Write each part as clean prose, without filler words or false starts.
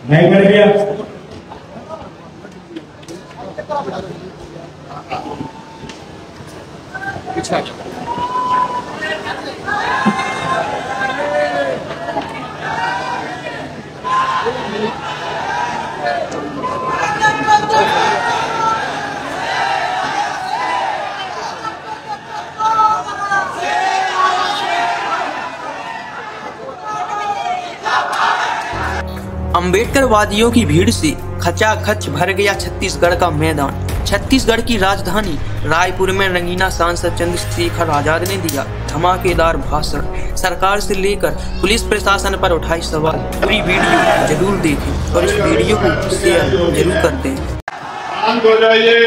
नहीं कर दिया। अम्बेडकरवादियों की भीड़ से खचाखच भर गया छत्तीसगढ़ का मैदान। छत्तीसगढ़ की राजधानी रायपुर में रंगीला सांसद चंद्रशेखर आजाद ने दिया धमाकेदार भाषण। सरकार से लेकर पुलिस प्रशासन पर उठाए सवाल। पूरी वीडियो जरूर देखें और इस वीडियो को शेयर जरूर करते हैं। शांत हो जाइए।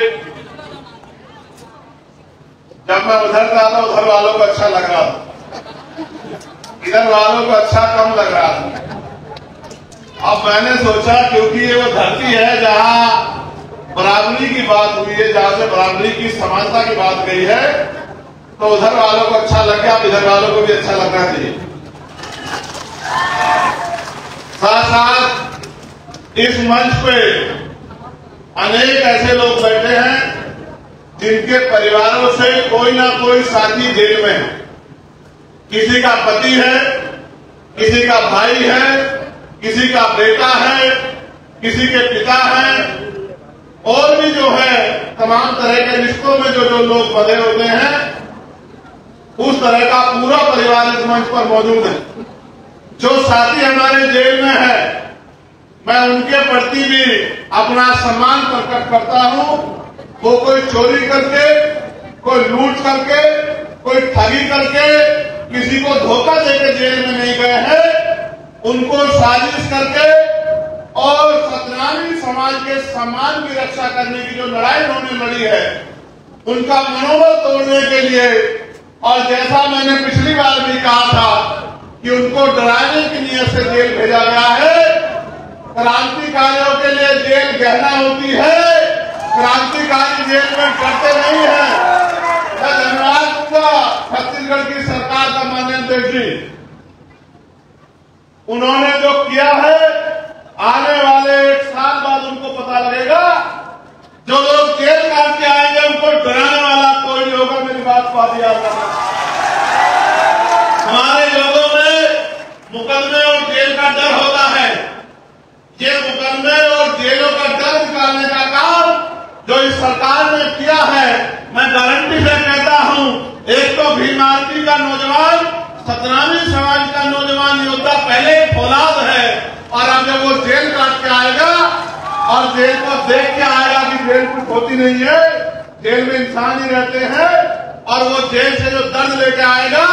जब मैं उधर था तो उधर वालों को अच्छा लग रहा था, इधर वालों को अच्छा कम लग रहा था। अब मैंने सोचा क्योंकि ये वो धरती है जहां बराबरी की बात हुई है, जहां से बराबरी की समानता की बात गई है, तो उधर वालों को अच्छा लग गया, अब इधर वालों को भी अच्छा लगना चाहिए। साथ साथ इस मंच पे अनेक ऐसे लोग बैठे हैं जिनके परिवारों से कोई ना कोई साथी जेल में है। किसी का पति है, किसी का भाई है, किसी का बेटा है, किसी के पिता है, और भी जो है तमाम तरह के रिश्तों में जो जो लोग बंधे होते हैं, उस तरह का पूरा परिवार इस मंच पर मौजूद है। जो साथी हमारे जेल में है, मैं उनके प्रति भी अपना सम्मान प्रकट करता हूं। वो कोई चोरी करके, कोई लूट करके, कोई ठगी करके, किसी को धोखा देकर जेल में नहीं गए हैं। उनको साजिश करके और सतनामी समाज के सम्मान की रक्षा करने की जो लड़ाई उन्होंने लड़ी है, उनका मनोबल तोड़ने के लिए, और जैसा मैंने पिछली बार भी कहा था कि उनको डराने की नीयत से जेल भेजा गया है। क्रांतिकारियों के लिए जेल गहना होती है, क्रांतिकारी जेल में डरते नहीं है। मैं धन्यवाद दूंगा छत्तीसगढ़ की सरकार का, माननीय अध्यक्ष जी, उन्होंने जो किया है, आने वाले 1 साल बाद उनको पता लगेगा। जो लोग जेल काट के आएंगे उनको डराने वाला कोई नहीं होगा। मेरी बात को आप याद रखना। हमारे लोगों में मुकदमे और जेल का डर होता है। ये मुकदमे और जेलों का डर निकालने का काम जो इस सरकार ने किया है, मैं गारंटी से कहता हूं, एक तो भीम आर्मी का नौजवान, सतनामी समाज का नौजवान योद्धा पहले फौलाद है, और अब जब वो जेल काट के आएगा और जेल को देख के आएगा कि जेल कुछ होती नहीं है, जेल में इंसान ही रहते हैं, और वो जेल से जो दर्द लेके आएगा,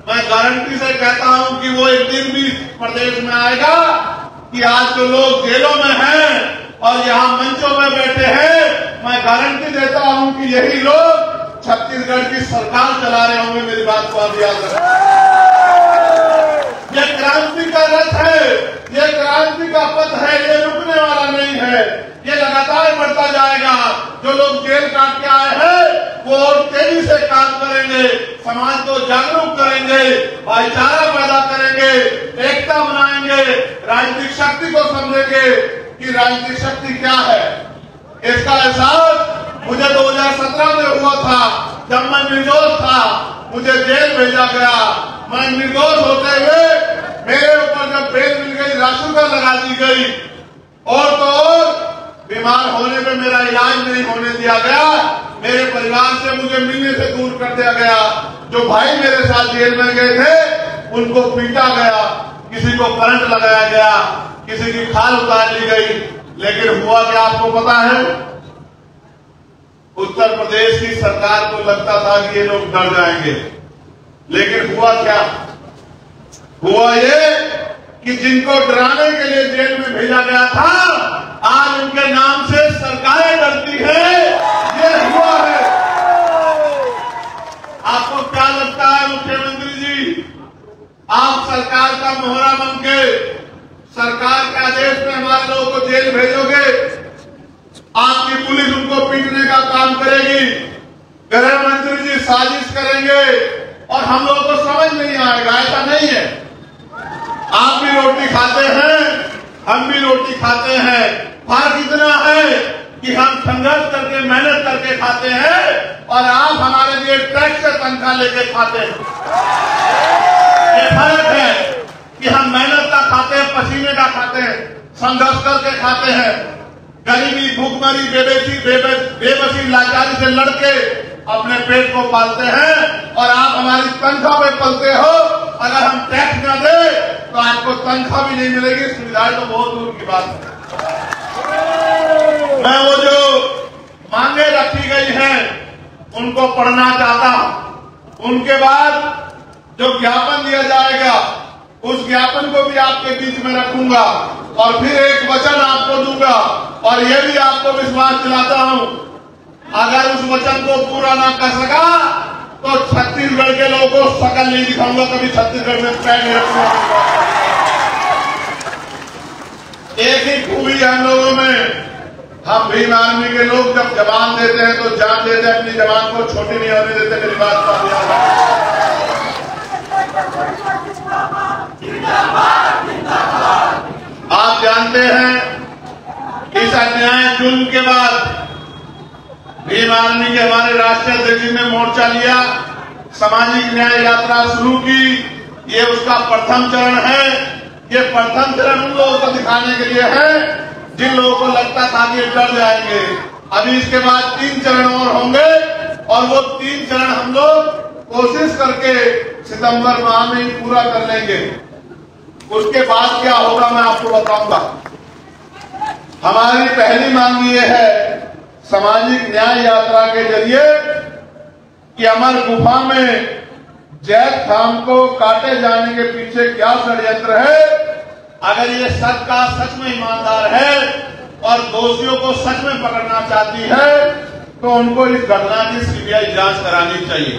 मैं गारंटी से कहता हूं कि वो एक दिन भी प्रदेश में आएगा कि आज जो लोग जेलों में हैं और यहाँ मंचों में बैठे हैं, मैं गारंटी देता हूं कि यही लोग छत्तीसगढ़ की सरकार चला रहे होंगे। मेरी बात को आप याद रखें। ये क्रांति का रथ है, ये क्रांति का पथ है, ये रुकने वाला नहीं है, ये लगातार बढ़ता जाएगा। जो लोग जेल काट के आए हैं वो और तेजी से काम करेंगे, समाज को जागरूक करेंगे, भाईचारा पैदा करेंगे, एकता बनाएंगे, राजनीतिक शक्ति को समझेंगे कि राजनीतिक शक्ति क्या है। इसका एहसास मुझे 2017 में हुआ था, जब मैं निर्दोष था, मुझे जेल भेजा गया। मैं निर्दोष होते हुए मेरे ऊपर जब बेल मिल गई, राशुका लगा दी गई, और तो और बीमार होने पे मेरा इलाज नहीं होने दिया गया। मेरे परिवार से मुझे मिलने से दूर कर दिया गया। जो भाई मेरे साथ जेल में गए थे उनको पीटा गया, किसी को करंट लगाया गया, किसी की खाल उतार ली गई। लेकिन हुआ क्या आपको पता है? उत्तर प्रदेश की सरकार को लगता था कि ये लोग डर जाएंगे, लेकिन हुआ क्या? हुआ ये कि जिनको डराने के लिए जेल में भेजा गया था, आज उनके नाम से सरकारें डरती है। ये हुआ है। आपको क्या लगता है मुख्यमंत्री जी, आप सरकार का मोहरा बन के सरकार के आदेश में हमारे लोगों को जेल भेजोगे? आपकी पुलिस उनको पीटने का काम करेगी, गृह मंत्री साजिश करेंगे और हम लोगों को समझ नहीं आएगा। ऐसा नहीं है। आप भी रोटी खाते हैं, हम भी रोटी खाते हैं। फर्क इतना है कि हम संघर्ष करके मेहनत करके खाते हैं और आप हमारे लिए टैक्स से तनख्वाह लेके खाते हैं। ये फर्क है कि हम मेहनत का खाते हैं, पसीने का खाते हैं, संघर्ष करके खाते हैं, गरीबी, भूखमरी, बेबसी, लाचारी से लड़के अपने पेट को पालते हैं और आप हमारी तनख्वाह में पलते हो। अगर हम टैक्स न दे तो आपको तनख्वाह भी नहीं मिलेगी, सुविधाएं तो बहुत दूर की बात है। मैं वो जो मांगे रखी गई हैं उनको पढ़ना चाहता हूं। उनके बाद जो ज्ञापन दिया जाएगा उस ज्ञापन को भी आपके बीच में रखूंगा और फिर एक वचन आपको दूंगा और ये भी आपको विश्वास दिलाता हूं, अगर उस वचन को पूरा ना कर सका तो छत्तीसगढ़ के लोगों को शकल नहीं दिखाऊंगा, कभी छत्तीसगढ़ में पैर नहीं रखूंगा। एक ही खूबी है हम लोगों में, हम भीम आर्मी के लोग जब जवान देते हैं तो जान देते हैं, अपनी जवान को छोटी नहीं होने देते। मेरी बात का आप जानते हैं इस अन्याय जुल्म के बाद भीम आर्मी के हमारे राष्ट्रीय अध्यक्ष जी ने मोर्चा लिया, सामाजिक न्याय यात्रा शुरू की। ये उसका प्रथम चरण है। ये प्रथम चरण उन लोगों को दिखाने के लिए है जिन लोगों को लगता था कि डर जाएंगे। अभी इसके बाद 3 चरण और होंगे और वो 3 चरण हम लोग कोशिश करके सितंबर माह में ही पूरा कर लेंगे। उसके बाद क्या होगा मैं आपको बताऊंगा। हमारी पहली मांग ये है सामाजिक न्याय यात्रा के जरिए कि अमर गुफा में जैद खान को काटे जाने के पीछे क्या षड्यंत्र है। अगर ये सच का सच में ईमानदार है और दोषियों को सच में पकड़ना चाहती है तो उनको इस घटना की सीबीआई जांच करानी चाहिए।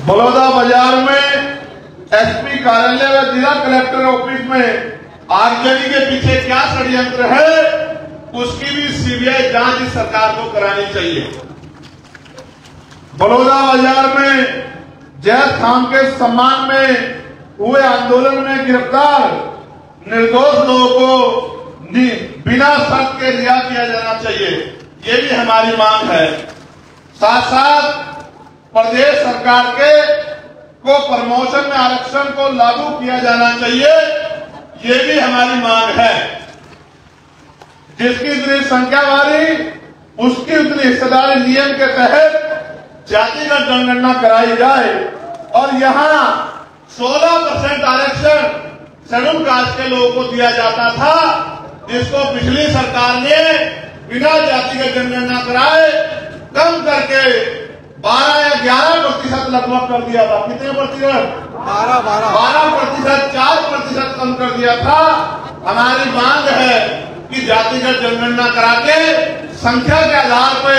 बलौदा बाजार में एसपी कार्यालय व जिला कलेक्टर ऑफिस में आगजनी के पीछे क्या षड्यंत्र है उसकी भी सीबीआई जांच इस सरकार को करानी चाहिए। बलौदा बाजार में जैद खान के सम्मान में हुए आंदोलन में गिरफ्तार निर्दोष लोगों को बिना शर्त के रिहा किया जाना चाहिए, ये भी हमारी मांग है। साथ साथ प्रदेश सरकार को प्रमोशन में आरक्षण को लागू किया जाना चाहिए, ये भी हमारी मांग है। जिसकी इतनी संख्या वाली उसकी उतनी हिस्सेदारी नियम के तहत जातिगत जनगणना कराई जाए और यहाँ 16% आरक्षण शेड्यूल कास्ट के लोगों को दिया जाता था, जिसको पिछली सरकार ने बिना जातिगत जनगणना कराए कम करके 12 या 11% लगभग कर दिया था। कितने प्रतिशत? 12%, 4% कम कर दिया था। हमारी मांग है कि जातिगत जनगणना करा के संख्या के आधार पर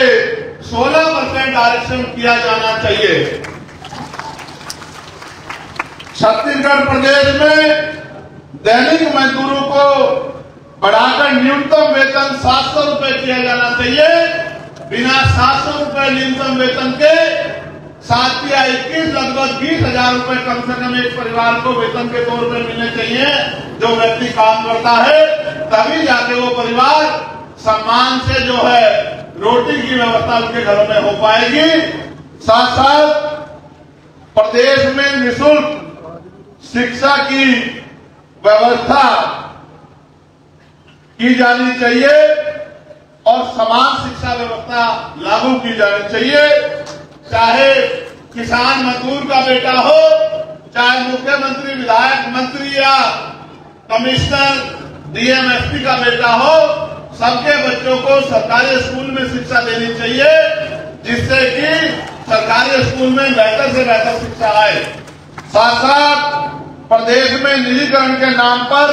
16% आरक्षण किया जाना चाहिए। छत्तीसगढ़ प्रदेश में दैनिक मजदूरों को बढ़ाकर न्यूनतम वेतन 700 रुपए किया जाना चाहिए। बिना 700 रुपए न्यूनतम वेतन के 7 या 21 लगभग 20,000 रुपए कम से कम एक परिवार को वेतन के तौर पर मिलने चाहिए। जो व्यक्ति काम करता है तभी जाके वो परिवार सम्मान से जो है रोटी की व्यवस्था उनके घरों में हो पाएगी। साथ साथ प्रदेश में निःशुल्क शिक्षा की व्यवस्था की जानी चाहिए और समान शिक्षा व्यवस्था लागू की जानी चाहिए। चाहे किसान मजदूर का बेटा हो, चाहे मुख्यमंत्री, विधायक, मंत्री या कमिश्नर, डीएम, एसपी का बेटा हो, सबके बच्चों को सरकारी स्कूल में शिक्षा देनी चाहिए, जिससे कि सरकारी स्कूल में बेहतर से बेहतर शिक्षा आए। साथ साथ प्रदेश में निजीकरण के नाम पर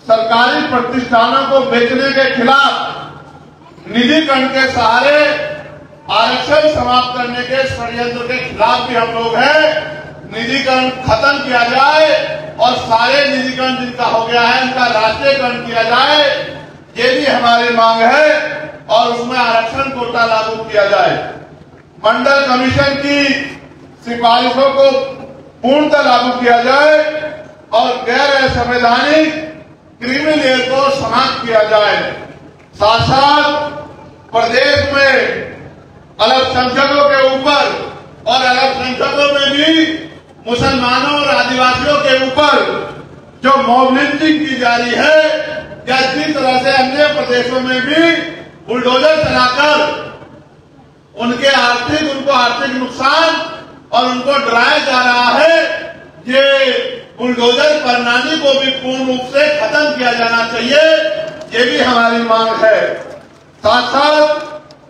सरकारी प्रतिष्ठानों को बेचने के खिलाफ, निजीकरण के सहारे आरक्षण समाप्त करने के षड्यंत्र के खिलाफ भी हम लोग हैं। निजीकरण खत्म किया जाए और सारे निजीकरण जिनका हो गया है उनका राष्ट्रीयकरण किया जाए। ये भी हमारी मांग है और उसमें आरक्षण कोटा लागू किया जाए। मंडल कमीशन की सिफारिशों को पूर्णतः लागू किया जाए और गैर संवैधानिक क्रीमी लेयर को समाप्त किया जाए। साथ साथ प्रदेश में अल्पसंख्यकों के ऊपर और अल्पसंख्यकों में भी मुसलमानों और आदिवासियों के ऊपर जो मॉब लिंचिंग की जा रही है या जिस तरह से अन्य प्रदेशों में भी बुलडोजर चलाकर उनको आर्थिक नुकसान और उनको डराया जा रहा है, ये बुलडोजर प्रणाली को भी पूर्ण रूप से खत्म किया जाना चाहिए। ये भी हमारी मांग है। साथ साथ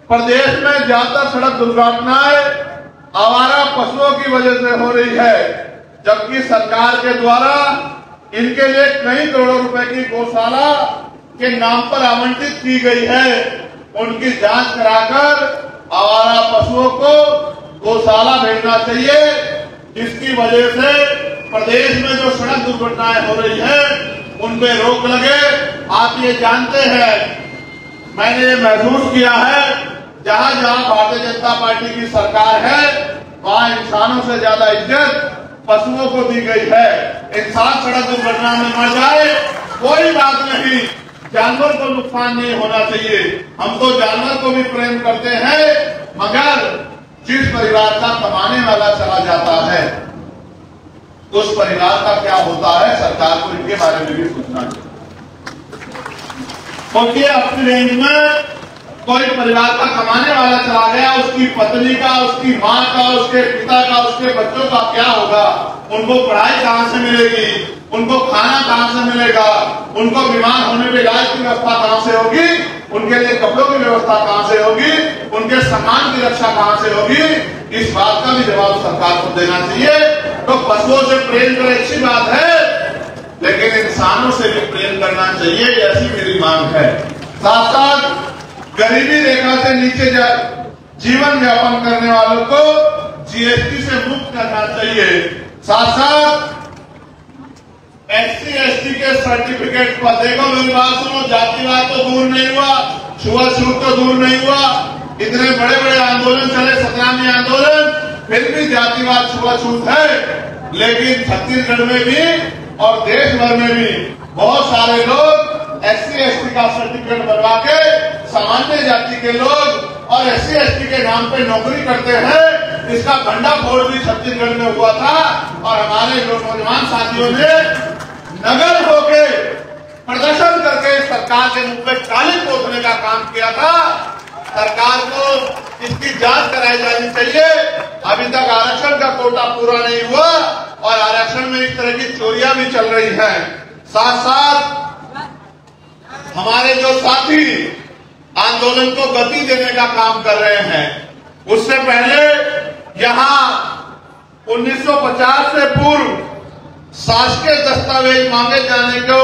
प्रदेश में ज्यादातर सड़क दुर्घटनाएं आवारा पशुओं की वजह से हो रही है, जबकि सरकार के द्वारा इनके लिए कई करोड़ों रुपए की गौशाला के नाम पर आवंटित की गई है। उनकी जांच कराकर आवारा पशुओं को गौशाला भेजना चाहिए, जिसकी वजह से प्रदेश में जो सड़क दुर्घटनाएं हो रही है उनपे रोक लगे। आप ये जानते हैं, मैंने ये महसूस किया है, जहां जहां भारतीय जनता पार्टी की सरकार है वहां इंसानों से ज्यादा इज्जत पशुओं को दी गई है। इंसान सड़क दुर्घटना में मर जाए कोई बात नहीं, जानवर को नुकसान नहीं होना चाहिए। हम तो जानवर को भी प्रेम करते हैं, मगर जिस परिवार का कमाने वाला चला जाता है उस परिवार का क्या होता है, सरकार को इनके बारे में भी सोचना चाहिए। क्योंकि अपनी रेंज में कोई परिवार का कमाने वाला चला गया, उसकी पत्नी का, उसकी माँ का, उसके पिता का, उसके बच्चों का क्या होगा? उनको पढ़ाई कहाँ से मिलेगी? उनको खाना कहाँ से मिलेगा? उनको बीमार होने पे इलाज की व्यवस्था कहाँ से होगी? उनके लिए कपड़ों की व्यवस्था कहाँ से होगी? उनके सम्मान की रक्षा कहाँ से होगी? इस बात का भी जवाब सरकार को देना चाहिए। तो पशुओं से प्रेम कर अच्छी बात है, लेकिन इंसानों से भी प्रेम करना चाहिए, ऐसी मेरी मांग है। साथ साथ गरीबी रेखा से नीचे जीवन यापन करने वालों को जीएसटी से मुक्त करना चाहिए। साथ साथ SC/ST के सर्टिफिकेट पर देखो, मेरी बात सुनो, जातिवाद तो दूर नहीं हुआ, छुआछूत तो दूर नहीं हुआ, इतने बड़े बड़े आंदोलन चले, 17वीं आंदोलन, फिर भी जातिवाद छुआछूत है। लेकिन छत्तीसगढ़ में भी और देश भर में भी बहुत सारे लोग SC/ST का सर्टिफिकेट बनवा के सामान्य जाति के लोग और SC/ST के नाम पे नौकरी करते हैं। इसका भंडाफोड़ भी छत्तीसगढ़ में हुआ था और हमारे नौजवान साथियों ने नगर होके प्रदर्शन करके सरकार के मुंह पे काली पोतने का काम किया था। सरकार को इसकी जांच कराई जानी चाहिए। अभी तक आरक्षण का कोटा पूरा नहीं हुआ और आरक्षण में इस तरह की चोरियां भी चल रही हैं। साथ साथ हमारे जो साथी आंदोलन को गति देने का काम कर रहे हैं, उससे पहले यहां 1950 से पूर्व शासकीय दस्तावेज मांगे जाने को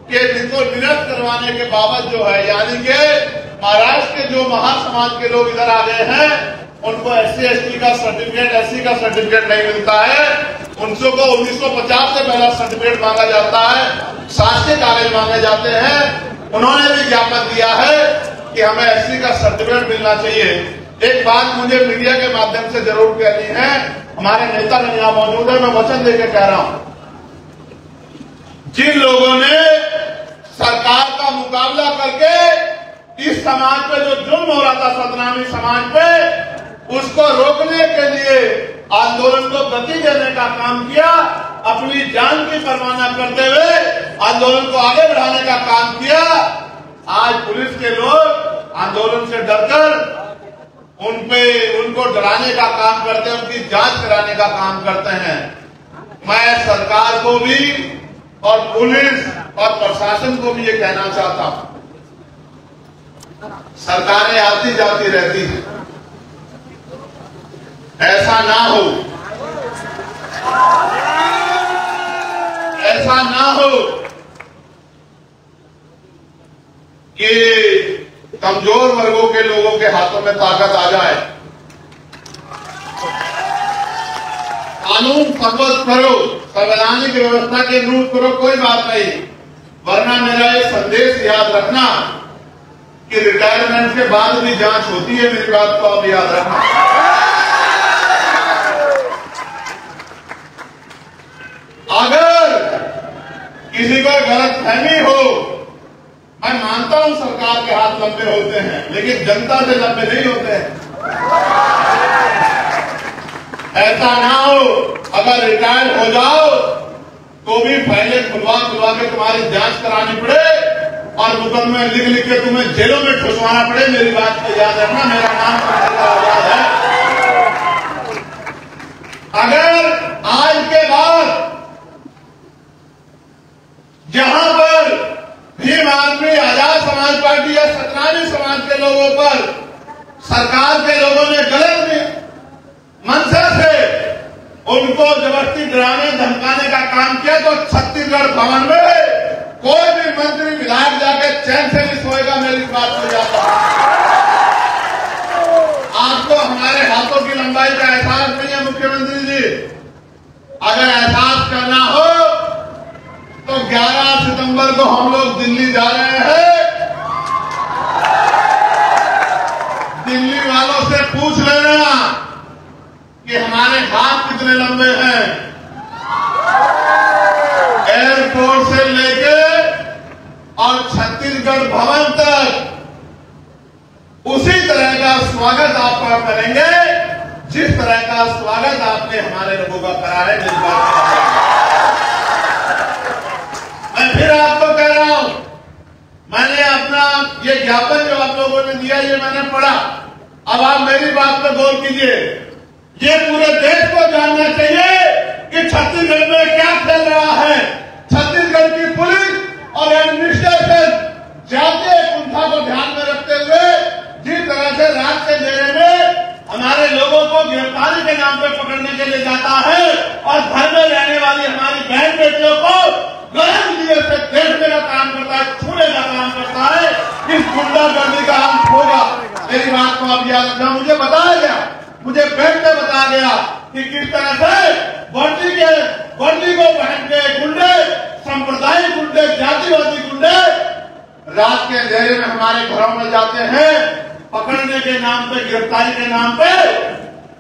निरस्त करवाने के बाबत जो है, यानी कि महाराष्ट्र के जो महासमाज के लोग इधर आ गए हैं उनको SC/ST का सर्टिफिकेट, SC का सर्टिफिकेट नहीं मिलता है। उनको 1950 से पहला सर्टिफिकेट मांगा जाता है, शासकीय कागज मांगे जाते हैं। उन्होंने भी ज्ञापन दिया है कि हमें SC का सर्टिफिकेट मिलना चाहिए। एक बात मुझे मीडिया के माध्यम से जरूर कहनी है, हमारे नेता यहाँ मौजूद है, मैं वचन देकर कह रहा हूं, जिन लोगों ने सरकार का मुकाबला करके इस समाज पे जो जुल्म हो रहा था, सतनामी समाज पे, उसको रोकने के लिए आंदोलन को गति देने का काम किया, अपनी जान की परवाह न करते हुए आंदोलन को आगे बढ़ाने का काम किया। आज पुलिस के लोग आंदोलन से डरकर उनको डराने का काम करते हैं, उनकी जांच कराने का काम करते हैं। मैं सरकार को भी और पुलिस और प्रशासन को भी ये कहना चाहता हूं, सरकारें आती जाती रहती हैं, ऐसा ना हो, ऐसा ना हो कि कमजोर वर्गों के लोगों के हाथों में ताकत आ जाए। कानून सख्त करो, संवैधानिक व्यवस्था के अनुरूप करो, कोई बात नहीं, वरना मेरा ये संदेश याद रखना कि रिटायरमेंट के बाद भी जांच होती है, मेरी बात को आप याद रखना। अगर किसी को गलतफहमी हो, मैं मानता हूं सरकार के हाथ लंबे होते हैं, लेकिन जनता से लंबे नहीं होते हैं। ऐसा ना हो अगर रिटायर हो जाओ तो भी फाइलें खुलवा के तुम्हारी जांच करानी पड़े और मुकदमे लिख के तुम्हें जेलों में ठुसवाना पड़े। मेरी बात को याद रखना, मेरा नाम आजाद है। अगर आज के बाद जहां पर भीम आदमी, आजाद समाज पार्टी या सतनामी समाज के लोगों पर सरकार के लोगों ने गलत मंशा से उनको जबरदस्ती डराने धमकाने का काम किया, तो छत्तीसगढ़ भवन में कोई भी मंत्री विधायक जाके चैन से नहीं सोएगा। मेरी बात को याद रखना। आपको हमारे हाथों की लंबाई का एहसास नहीं है मुख्यमंत्री जी। अगर एहसास करना हो तो 11 सितंबर को हम लोग दिल्ली जा रहे हैं। दिल्ली वालों से पूछ लेना कि हमारे हाथ कितने लंबे हैं। एयरपोर्ट से लेके और छत्तीसगढ़ भवन तक उसी तरह का स्वागत आपका करेंगे जिस तरह का स्वागत आपने हमारे लोगों का करा है। जिस बात मैं फिर आपको कह रहा हूं, मैंने अपना ये ज्ञापन जो आप लोगों ने दिया ये मैंने पढ़ा। अब आप मेरी बात पर गौर कीजिए। ये पूरे देश को जानना चाहिए कि छत्तीसगढ़ में क्या चल रहा है। छत्तीसगढ़ की पुलिस और एडमिनिस्ट्रेशन जातीय कुंठा को ध्यान में रखते हुए जिस तरह से रात के अंधेरे में हमारे लोगों को गिरफ्तारी के नाम पर पकड़ने के लिए जाता है और घर में रहने वाली हमारी बहन बेटियों को गलत लिए से देखने का काम करता है, छूने का काम करता है, इस गुंडागर्दी का अंत होगा। मेरी बात को आप याद रखना। मुझे बताया गया, मुझे बैंक ने बताया गया कि किस तरह से वर्दी को पहन के गुंडे, सांप्रदायिक गुंडे, जातिवादी गुंडे रात के अंधेरे में हमारे घरों में जाते हैं पकड़ने के नाम पे, गिरफ्तारी के नाम पे,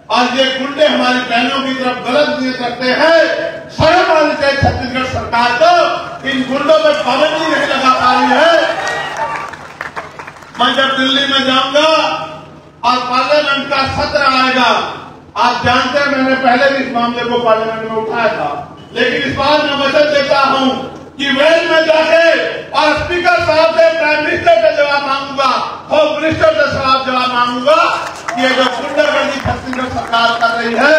और ये गुंडे हमारी बहनों की तरफ गलत नीयत रखते हैं। शर्म आनी चाहिए छत्तीसगढ़ सरकार को, इन गुंडों पर पाबंदी नहीं लगा पा रही है। मैं जब दिल्ली में जाऊंगा और पार्लियामेंट का सत्र आएगा, आप जानते हैं मैंने पहले भी इस मामले को पार्लियामेंट में उठाया था, लेकिन इस बार मैं वचन देता हूं कि वेल में जाके और स्पीकर साहब से, प्राइम मिनिस्टर से जवाब मांगूंगा, होम मिनिस्टर से जवाब मांगूंगा कि ये जो गुंडागर्दी छत्तीसगढ़ सरकार कर रही है,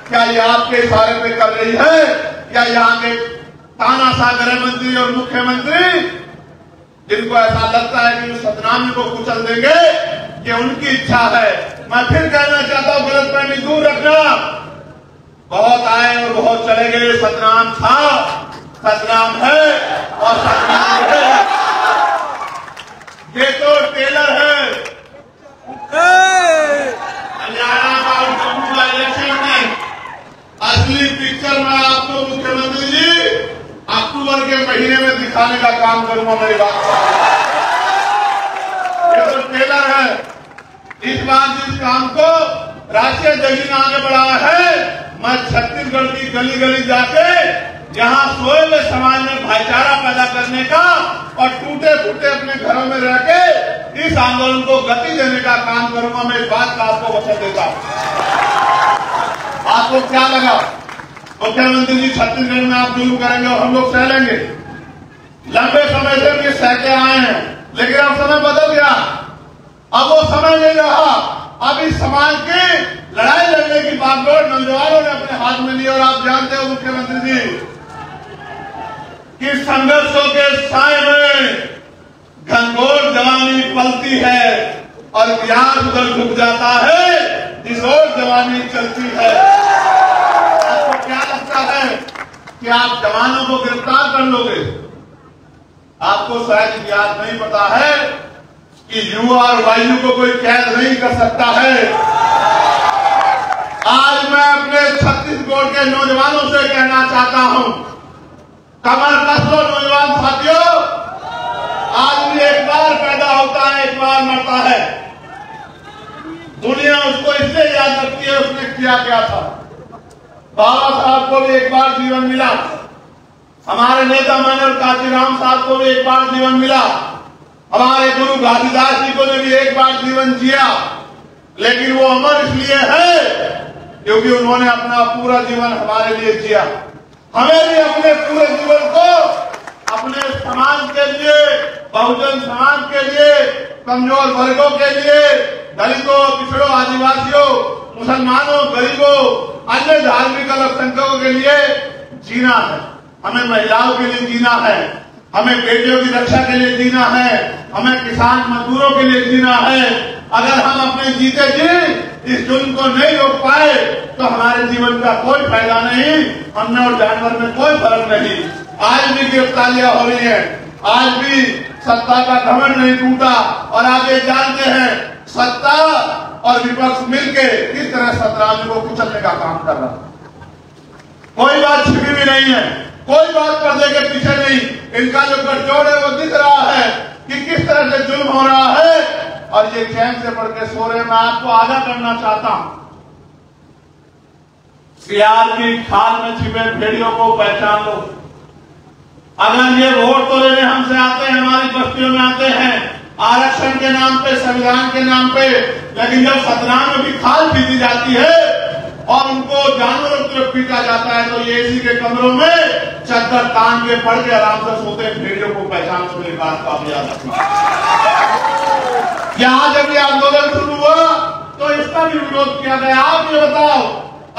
क्या ये आपके इशारे पे कर रही है, या यहाँ के तानाशाह गृह मंत्री और मुख्यमंत्री जिनको ऐसा लगता है कि सतनामी को कुचल देंगे, ये उनकी इच्छा है। मैं फिर कहना चाहता हूं, गलतफहमी दूर रखना। बहुत आए और बहुत चले गए, सतनाम था, सतनाम है और सतनाम है। ये तो टेलर है। हरियाणा का और जम्मू का इलेक्शन में असली पिक्चर मैं आपको मुख्यमंत्री जी अक्टूबर के महीने में दिखाने का काम करूंगा। मेरी बात ये तो टेलर है। इस बार जिस काम को राष्ट्रीय जगी ने आगे बढ़ाया है, मैं छत्तीसगढ़ की गली गली जाके यहाँ सोए हुए समाज में भाईचारा पैदा करने का और टूटे फूटे अपने घरों में रह के इस आंदोलन को गति देने का काम करूंगा। मैं इस बात का आपको वचन देता हूं। आपको क्या लगा मुख्यमंत्री जी छत्तीसगढ़ में आप जुलूम करेंगे और हम लोग सह लेंगे? लंबे समय से भी सहते आए हैं, लेकिन अब समय बदल गया। अब वो समय नहीं रहा। अब इस समाज की लड़ाई लड़ने की बागडोर नौजवानों ने अपने हाथ में ली। और आप जानते हो मुख्यमंत्री जी कि संघर्षों के साए में घनघोर जवानी पलती है और बिहार उधर झुक जाता है जिस ओर जवानी चलती है। आपको क्या लगता है कि आप जवानों को गिरफ्तार कर लोगे? आपको शायद याद नहीं पता है कि युवा और वायु को कोई कैद नहीं कर सकता है। आज मैं अपने छत्तीसगढ़ के नौजवानों से कहना चाहता हूं, कमर कस लो नौजवान साथियों, आदमी एक बार पैदा होता है, एक बार मरता है। दुनिया उसको इसलिए याद रखती है उसने किया क्या था। बाबा साहब को भी एक बार जीवन मिला, हमारे नेता मनोहर काशीराम साहब को भी एक बार जीवन मिला, हमारे गुरु घासीदास जी को भी एक बार जीवन जिया, लेकिन वो अमर इसलिए है क्योंकि उन्होंने अपना पूरा जीवन हमारे लिए जिया। हमें भी अपने पूरे जीवन को अपने समाज के लिए, बहुजन समाज के लिए, कमजोर वर्गों के लिए, दलितों, पिछड़ों, आदिवासियों, मुसलमानों, गरीबों, अन्य धार्मिक अल्पसंख्यकों के लिए जीना है। हमें महिलाओं के लिए जीना है, हमें बेटियों की रक्षा के लिए जीना है, हमें किसान मजदूरों के लिए जीना है। अगर हम अपने जीते जी इस जुल्म को नहीं रोक पाए तो हमारे जीवन का कोई फायदा नहीं, हमने और जानवर में कोई फर्क नहीं। आज भी गिरफ्तारियां हो रही है, आज भी सत्ता का घमंड नहीं टूटा, और आप ये जानते हैं सत्ता और विपक्ष मिलकर किस तरह सतराजू को कुचलने का काम कर रहा है। कोई बात छिपी भी नहीं है, कोई बात पर्दे के पीछे नहीं। इनका जो गठजोड़ है वो दिख रहा है कि किस तरह से जुल्म हो रहा है, और ये चैन से पढ़ के सो रहे। मैं आपको आगाह करना चाहता हूं, सियार की खाल में छिपे भेड़ियों को पहचान लो। अगर ये वोट तो लेने हमसे आते हैं, हमारी बस्तियों में आते हैं आरक्षण के नाम पे, संविधान के नाम पे, लेकिन जब सदनाम में भी खाल पीती जाती है और उनको जानवरों की तरफ पीटा जाता है तो ये एसी के कमरों में चद्दर तान के पड़ के आराम से सोते हैं। भेड़ियों को पहचान को मेरी बात का आप याद रखना। यहाँ जब ये आंदोलन शुरू हुआ तो इसका भी विरोध किया गया। आप ये बताओ,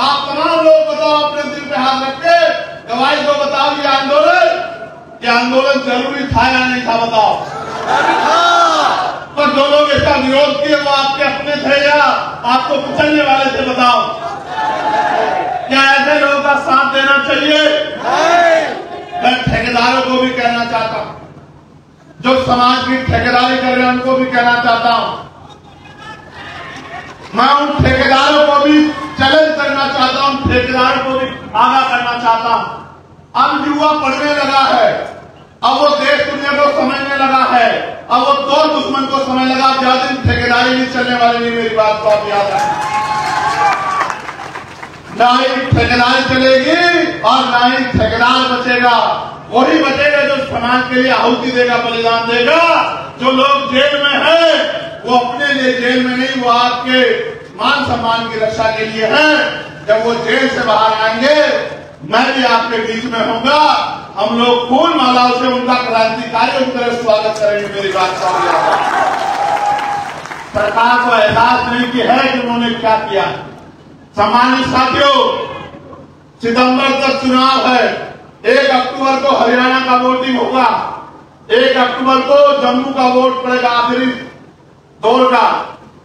आप तमाम लोग बताओ, अपने दिल पे हाथ रख के गवाही को बताओ, ये आंदोलन जरूरी था या नहीं था? बताओ। तो जो लोग इसका विरोध किए वो आपके अपने थे या आपको कुचलने वाले थे? बताओ। क्या ऐसे लोगों का साथ देना चाहिए? मैं ठेकेदारों को भी कहना चाहता हूं, जो समाज की ठेकेदारी कर रहे हैं उनको भी कहना चाहता हूं। मैं उन ठेकेदारों को भी चैलेंज करना चाहता हूं, ठेकेदारों को भी आगाह करना चाहता हूं। अब युवा पढ़ने लगा है, अब वो देश दुनिया को समझने लगा है, अब वो दो दुश्मन को समझ लगा। ज्यादा दिन ठेकेदारी नहीं चलने वाली नहीं, मेरी बात को आप याद रखें। ना ही ठेकेदारी चलेगी और ना ही ठेकेदार बचेगा। वही बचेगा जो समाज के लिए आहुति देगा, बलिदान देगा। जो लोग जेल में हैं वो अपने लिए जेल में नहीं, वो आपके मान सम्मान की रक्षा के लिए हैं। जब वो जेल से बाहर आएंगे मैं भी आपके बीच में होऊंगा, हम लोग फूल मालाओं से उनका क्रांतिकारी की तरह स्वागत करेंगे। मेरी बात का सरकार को एहसास नहीं कि है कि उन्होंने क्या किया। सम्मानित साथियों, सितंबर तक चुनाव है, 1 अक्टूबर को हरियाणा का वोटिंग होगा, 1 अक्टूबर को जम्मू का वोट पड़ेगा, आखिरी दौर का।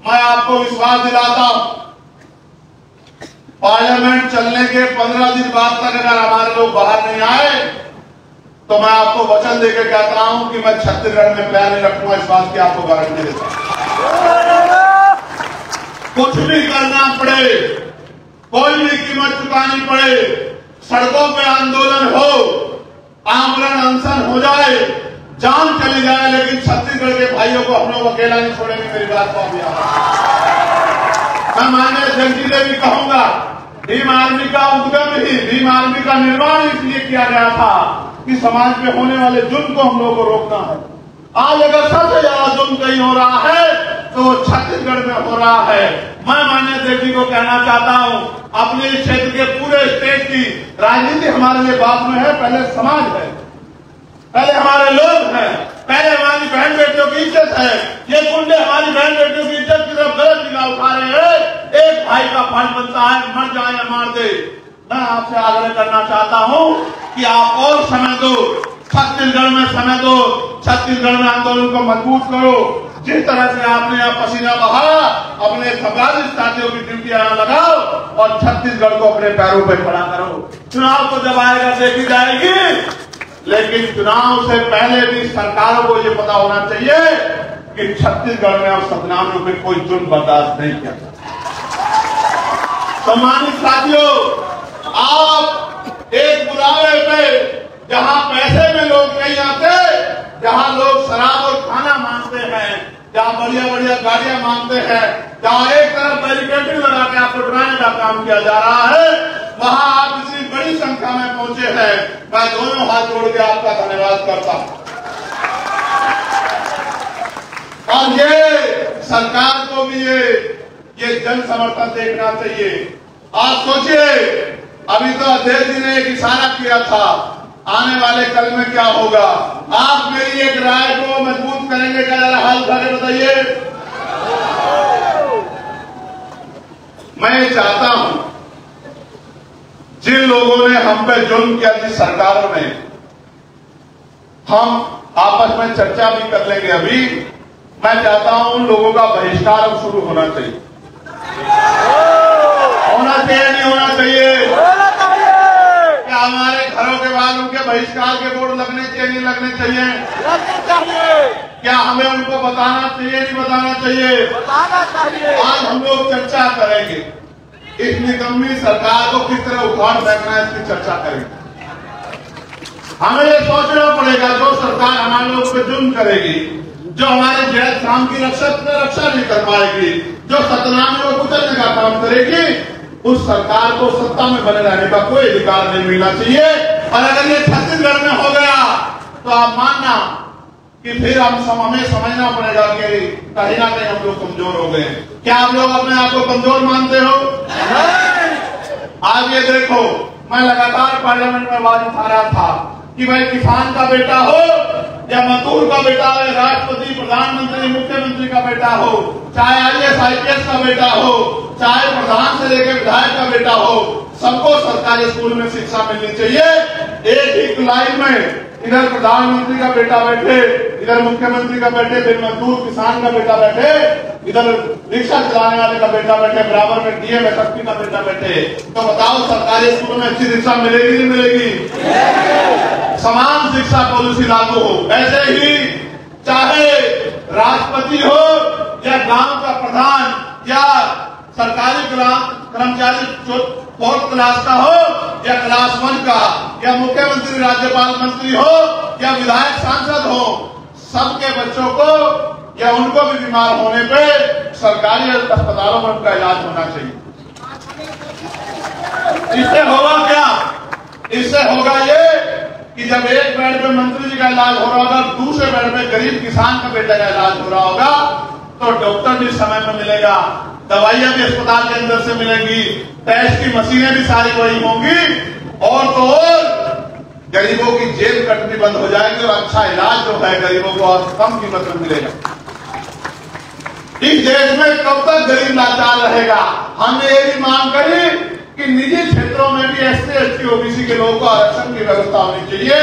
मैं आपको विश्वास दिलाता हूं, पार्लियामेंट चलने के 15 दिन बाद तक अगर हमारे लोग बाहर नहीं आए तो मैं आपको वचन देकर कहता हूं कि मैं छत्तीसगढ़ में पैर नहीं रखूंगा। इस बात की आपको गारंटी देता हूं। कुछ भी करना पड़े, कोई भी कीमत चुकानी पड़े, सड़कों पे आंदोलन हो, आमरण अनशन हो जाए, जान चली जाए, लेकिन छत्तीसगढ़ के भाइयों को हम लोग अकेला नहीं छोड़ेंगे। मेरी बात को आप याद। मैं माननीय अध्यक्ष जी से भी कहूंगा, भीम आर्मी का उद्गम ही, भीम आर्मी का निर्माण इसलिए किया गया था कि समाज में होने वाले जुल्म को हम लोगों को रोकना है। आज अगर सबसे ज्यादा जुल्म कहीं हो रहा है तो छत्तीसगढ़ में हो रहा है। मैं माननीय अध्यक्ष जी को कहना चाहता हूं, अपने क्षेत्र के पूरे स्टेट की राजनीति हमारे लिए बाद में है, पहले समाज है, पहले हमारे लोग हैं, पहले हमारी बहन बेटियों की इज्जत है। ये गुंडे हमारी बहन बेटियों की इज्जत की तरफ गलत निगाह उठा रहे हैं। एक भाई का फर्ज बनता है, मर जाए या मार दे। मैं आपसे आग्रह करना चाहता हूं कि आप और समय दो, छत्तीसगढ़ में समय दो, छत्तीसगढ़ में आंदोलन को मजबूत करो। जिस तरह से आपने यहाँ पसीना बहा, अपने संवादित साथियों की ड्यूटी यहाँ लगाओ और छत्तीसगढ़ को अपने पैरों पर खड़ा करो। चुनाव तो जब आएगा देखी जाएगी, लेकिन चुनाव से पहले भी सरकारों को ये पता होना चाहिए कि छत्तीसगढ़ में और सतनाम में कोई जुल्म बर्दाश्त नहीं किया जाता। सम्मानित साथियों, आप एक बुलावे पे जहां पैसे में लोग नहीं आते, जहाँ लोग शराब और खाना मांगते हैं, जहाँ बढ़िया बढ़िया गाड़ियां मांगते हैं, जहाँ एक तरफ बैरिकेडिंग लगा के आपको डराने का काम किया जा रहा है, वहाँ आप इतनी बड़ी संख्या में पहुंचे हैं। मैं दोनों हाथ जोड़ के आपका धन्यवाद करता हूँ। और ये सरकार को भी ये जन समर्थन देखना चाहिए। आप सोचिए, अभी तो अध्यक्ष जी ने एक इशारा किया था, आने वाले कल में क्या होगा। आप मेरी एक राय को मजबूत करेंगे क्या? जरा हाल खड़े बताइए। मैं चाहता हूं जिन लोगों ने हम पे जुल्म किया, जिस सरकारों ने, हम आपस में चर्चा भी कर लेंगे। अभी मैं चाहता हूं उन लोगों का बहिष्कार अब शुरू होना चाहिए। होना चाहिए नहीं होना चाहिए? क्या हमारे घरों के बाद उनके बहिष्कार के बोर्ड लगने चाहिए नहीं लगने चाहिए? क्या हमें उनको बताना चाहिए नहीं बताना चाहिए? आज हम लोग चर्चा करेंगे, इस निकम्मी सरकार को किस तरह उखाड़ फेंकना है, इसकी चर्चा करेंगे। हमें ये सोचना पड़ेगा, जो सरकार हमारे लोग पे जुल्म करेगी, जो हमारे जैद शाम की रक्षा नहीं कर पाएगी, जो सतनाम को कुचलने का काम करेगी, उस सरकार को सत्ता में बने रहने का कोई अधिकार नहीं मिलना चाहिए। और अगर ये छत्तीसगढ़ में हो गया तो आप मानना कि फिर हमें समझना पड़ेगा कि कहीं ना कहीं हम लोग कमजोर हो गए। क्या आप लोग अपने आप को कमजोर मानते हो? आज ये देखो, मैं लगातार पार्लियामेंट में आवाज उठा रहा था कि भाई किसान का बेटा हो या मजदूर का बेटा हो, राष्ट्रपति, प्रधानमंत्री, मुख्यमंत्री का बेटा हो, चाहे IAS IPS का बेटा हो, चाहे प्रधान से लेकर विधायक का बेटा हो, सबको सरकारी स्कूल में शिक्षा मिलनी चाहिए। एक ही लाइन में इधर प्रधानमंत्री का बेटा बैठे, इधर मुख्यमंत्री का बैठे, फिर मजदूर किसान का बेटा बैठे, इधर रिक्शा चलाने वाले का बेटा बैठे, बराबर में DM SSP का बेटा बैठे। तो बताओ सरकारी स्कूल में अच्छी शिक्षा मिलेगी नहीं मिलेगी? समान शिक्षा पॉलिसी लागू हो। ऐसे ही चाहे राष्ट्रपति हो या गांव का प्रधान या सरकारी कर्मचारी जो 4th क्लास का हो या क्लास 1 का, या मुख्यमंत्री, राज्यपाल, मंत्री हो या विधायक, सांसद हो, सबके बच्चों को या उनको भी बीमार होने पे सरकारी अस्पतालों में उनका इलाज होना चाहिए। इससे होगा क्या? इससे होगा ये कि जब एक बेड पे मंत्री जी का इलाज हो रहा होगा, दूसरे बेड पे गरीब किसान का बेटा का इलाज हो रहा होगा, तो डॉक्टर भी समय पर मिलेगा, दवाइयां भी अस्पताल के अंदर से मिलेंगी, टेस्ट की मशीनें भी सारी वही होंगी, और तो और गरीबों की जेब कटनी बंद हो जाएगी और अच्छा इलाज जो है गरीबों को और कम कीमत में मिलेगा। इस देश में कब तक गरीब लाचार रहेगा? हमने ये भी मांग करी कि निजी क्षेत्रों में भी SC ST OBC के लोगों को आरक्षण की व्यवस्था होनी चाहिए,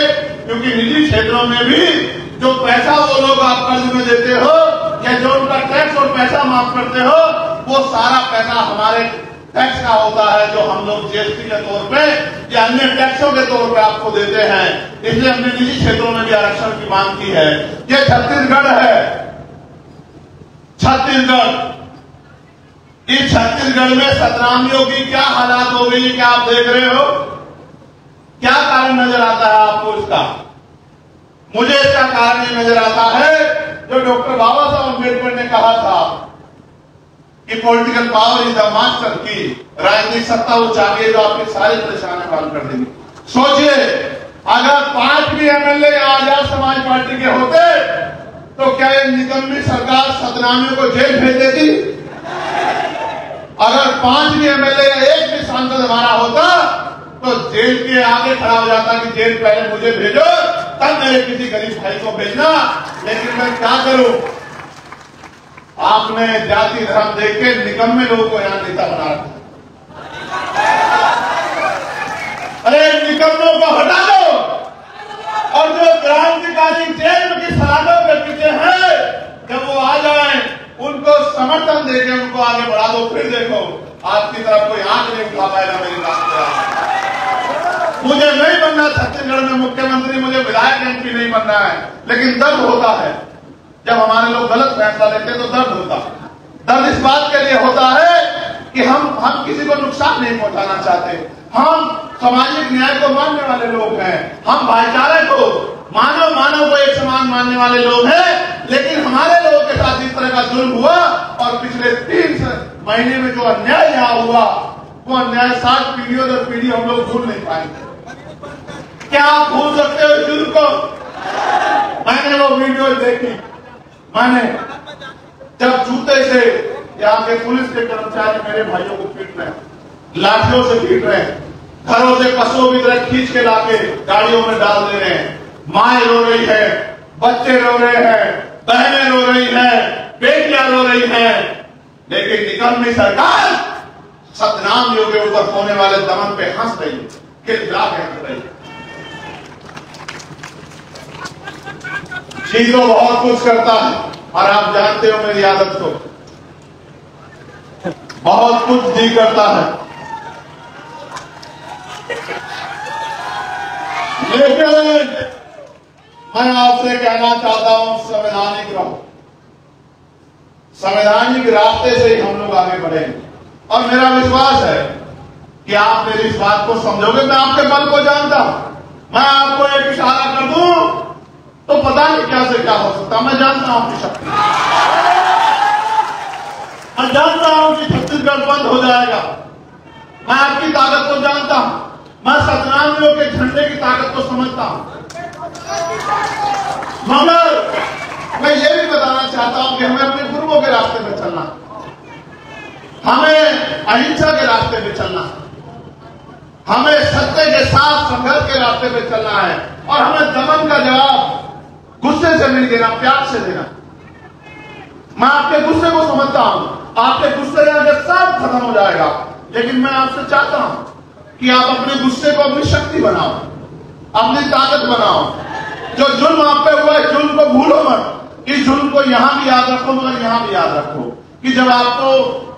क्योंकि निजी क्षेत्रों में भी जो पैसा वो लोग आप कर्ज में देते हो या जो उनका टैक्स और पैसा माफ करते हो, वो सारा पैसा हमारे टैक्स का होता है, जो हम लोग GST के तौर पे या अन्य टैक्सों के तौर पे आपको देते हैं। इसलिए हमने निजी क्षेत्रों में भी आरक्षण की मांग की है। ये छत्तीसगढ़ है, छत्तीसगढ़। इस छत्तीसगढ़ में सतनामियों की क्या हालात हो गई, क्या आप देख रहे हो? क्या कारण नजर आता है आपको इसका? मुझे इसका कारण ये नजर आता है जो डॉक्टर बाबा साहब अम्बेडकर ने कहा था कि political power is the master की, राजनीतिक सत्ता वो चाहिए जो आपकी सारी परेशानी हल कर देगी। सोचिए, अगर 5 भी MLA आजाद समाज पार्टी के होते तो क्या ये निकम्मी सरकार सतनामियों को जेल भेज देती? अगर 5 भी MLA या 1 भी सांसद हमारा होता तो जेल के आगे खड़ा हो जाता कि जेल पहले मुझे भेजो, तब मेरे किसी गरीब भाई को भेजना। लेकिन मैं क्या करूं? आपने जाति धर्म देख के निकम्मे लोगों को यहां नेता बना रखा। अरे निकम्मों को हटा दो, और जो क्रांतिकारी जेल की सलाखों के पीछे हैं, जब वो आ जाए उनको समर्थन देके उनको आगे बढ़ा दो। फिर देखो आपकी तरफ कोई आंख नहीं उठा पाएगा मेरी बात पे। मुझे नहीं बनना छत्तीसगढ़ में मुख्यमंत्री, मुझे विधायक MP नहीं बनना है, लेकिन दर्द होता है जब हमारे लोग गलत फैसला लेते हैं, तो दर्द होता है। दर्द इस बात के लिए होता है कि हम किसी को नुकसान नहीं पहुंचाना चाहते। हम सामाजिक न्याय को मानने वाले लोग हैं, हम भाईचारे को मानव मानव को एक समान मानने वाले लोग हैं, लेकिन हमारे लोगों के साथ इस तरह का जुल्म हुआ और पिछले 3 महीने में जो अन्याय यहाँ हुआ, वो अन्याय 7 पीढ़ियों दर पीढ़ी हम लोग भूल नहीं पाएंगे। क्या आप भूल सकते हो जुल्म को? मैंने वो वीडियो देखी, मैंने जब जूते से यहाँ के पुलिस के कर्मचारी मेरे भाइयों को पीट रहे हैं, लाठियों से पीट रहे हैं, घरों से पशुओं की तरह खींच के लाके गाड़ियों में डाल दे रहे हैं, माएं रो रही है, बच्चे रो रहे हैं, बहनें रो रही हैं, बेटियां रो रही हैं, लेकिन निकम्मी सरकार सतनाम के ऊपर होने वाले दमन पे हंस रही है, खिलखिला के हंस रही है। जी तो बहुत कुछ करता है और आप जानते हो मेरी आदत को, बहुत कुछ जी करता है, लेकिन मैं आपसे कहना चाहता हूं संवैधानिक रहो, संवैधानिक रास्ते से ही हम लोग आगे बढ़ेंगे और मेरा विश्वास है कि आप मेरी इस बात को समझोगे। मैं आपके मन को जानता हूं, मैं आपको एक इशारा कर दूं तो पता नहीं क्या से क्या हो सकता। मैं जानता हूं आपकी शक्ति, मैं जानता हूं कि छत्तीसगढ़ बंद हो जाएगा, मैं आपकी ताकत को जानता हूं, मैं सतनामियों के झंडे की ताकत को समझता हूं, मगर मैं ये भी बताना चाहता हूं कि हमें अपने गुरुओं के रास्ते पे चलना, हमें अहिंसा के रास्ते पे चलना, हमें सत्य के साथ संघर्ष के रास्ते पे चलना है और हमें दमन का जवाब गुस्से से नहीं देना, प्यार से देना। मैं आपके गुस्से को समझता हूं, आपके गुस्से से सब खत्म हो जाएगा, लेकिन मैं आपसे चाहता हूं कि आप अपने गुस्से को अपनी शक्ति बनाओ, अपनी ताकत बनाओ। जो जुल्म आप पे हुआ है, जुल्म को भूलो मत। इस जुल्म को यहां भी याद रखो, मगर यहां भी याद रखो कि जब आपको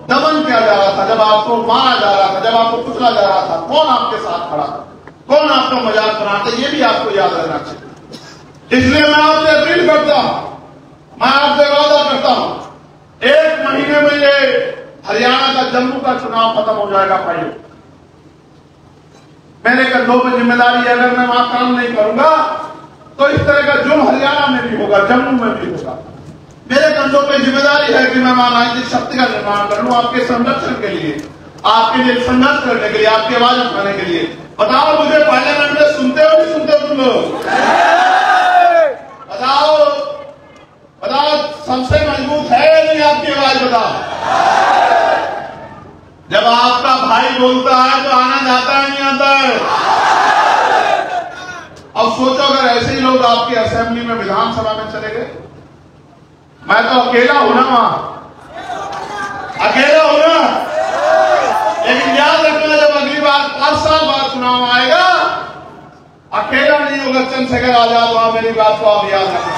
दमन किया जा रहा था, जब आपको मारा जा रहा था, जब आपको कुचला जा रहा था, कौन आपके साथ खड़ा था, कौन आपका मजाक बना था, ये भी आपको याद रहना चाहिए। इसलिए मैं आपसे अपील करता हूं, मैं आपसे वादा करता हूं, 1 महीने में ये हरियाणा का जम्मू का चुनाव खत्म हो जाएगा भाइयों। मेरे कंधों पर जिम्मेदारी है, अगर मैं वहां काम नहीं करूंगा तो इस तरह का जुल्म हरियाणा में भी होगा, जम्मू में भी होगा। मेरे कंधों पर जिम्मेदारी है कि मैं वहां राजनीतिक शक्ति का निर्माण कर लूं, आपके संरक्षण के लिए, आपके लिए संघर्ष करने के लिए, आपकी आवाज उठाने के लिए। बताओ मुझे पार्लियामेंट में सुनते हो नहीं सुनते हो तुम लोग? बताओ बताओ, सबसे मजबूत है या नहीं आपकी आवाज? बताओ। जब आपका भाई बोलता है तो आनंद आता है नहीं आता है? अब सोचो अगर ऐसे ही लोग आपकी असेंबली में, विधानसभा में चले गए, मैं तो अकेला हूं ना वहां, अकेला हूं ना, लेकिन याद रखना जब अगली बार 5 साल बाद चुनाव आएगा, अकेला नहीं होगा चंद्रशेखर आजाद वहां, मेरी बात को आप याद रखना।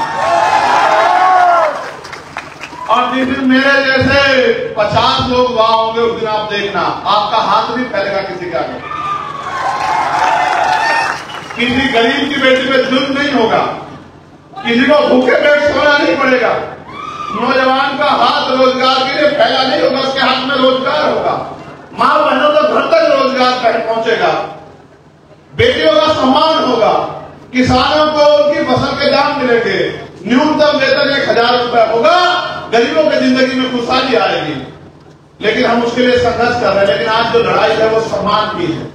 और जिस दिन मेरे जैसे 50 लोग वहां होंगे, उस दिन आप देखना आपका हाथ भी फैलेगा किसी का आगे। किसी गरीब की बेटी पे जुल्म नहीं होगा, किसी को भूखे पेट सोना नहीं पड़ेगा, नौजवान का हाथ रोजगार के लिए फैला नहीं होगा, उसके हाथ में रोजगार होगा, मां बहनों का घर तक रोजगार पहुंचेगा, बेटियों का सम्मान होगा, किसानों को उनकी फसल के दाम मिलेंगे, न्यूनतम वेतन 1000 रुपए होगा, गरीबों की जिंदगी में खुशहाली आएगी। लेकिन हम उसके लिए संघर्ष कर रहे हैं, लेकिन आज जो लड़ाई है वो सम्मान की है।